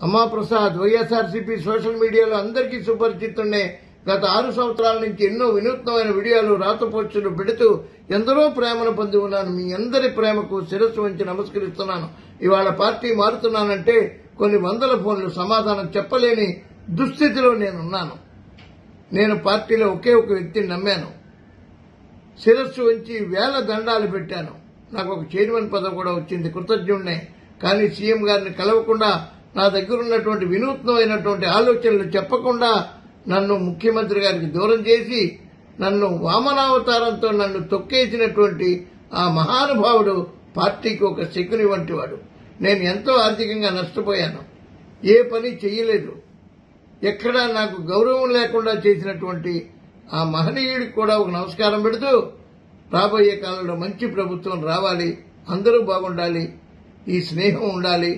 అమ్మా ప్రసాద్ వైఎస్ఆర్సీపీ సోషల్ మీడియాలో అందరికీ సుపరిచితున్నే. గత 6 సంవత్సరాల నుంచి ఎన్నో వినూత్నమైన వీడియోలు, రాతపోస్టులు పెడుతూ ఎందరో ప్రేమను పొంది ఉన్నాను. మీ అందరి ప్రేమకు శిరస్సు వంచి నమస్కరిస్తున్నాను. ఇవాళ పార్టీ మారుతున్నానంటే కొన్ని వందల ఫోన్లు సమాధానం చెప్పలేని దుస్థితిలో నేనున్నాను. నేను పార్టీలో ఒకే ఒక వ్యక్తిని నమ్మాను. శిరస్సు వంచి వేల దండాలు పెట్టాను. నాకు ఒక చైర్మన్ పదవి కూడా వచ్చింది, కృతజ్ఞుడినే. కానీ సీఎం గారిని కలవకుండా, నా దగ్గరున్నటువంటి వినూత్నమైనటువంటి ఆలోచనలు చెప్పకుండా నన్ను ముఖ్యమంత్రి గారికి దూరం చేసి, నన్ను వామనావతారంతో నన్ను తొక్కేసినటువంటి ఆ మహానుభావుడు పార్టీకి ఒక శకుని వంటి వాడు. నేను ఎంతో ఆర్థికంగా నష్టపోయాను. ఏ పని చెయ్యలేదు. ఎక్కడా నాకు గౌరవం లేకుండా చేసినటువంటి ఆ మహనీయుడికి కూడా ఒక నమస్కారం పెడుతూ, రాబోయే కాలంలో మంచి ప్రభుత్వం రావాలి, అందరూ బాగుండాలి, ఈ స్నేహం ఉండాలి,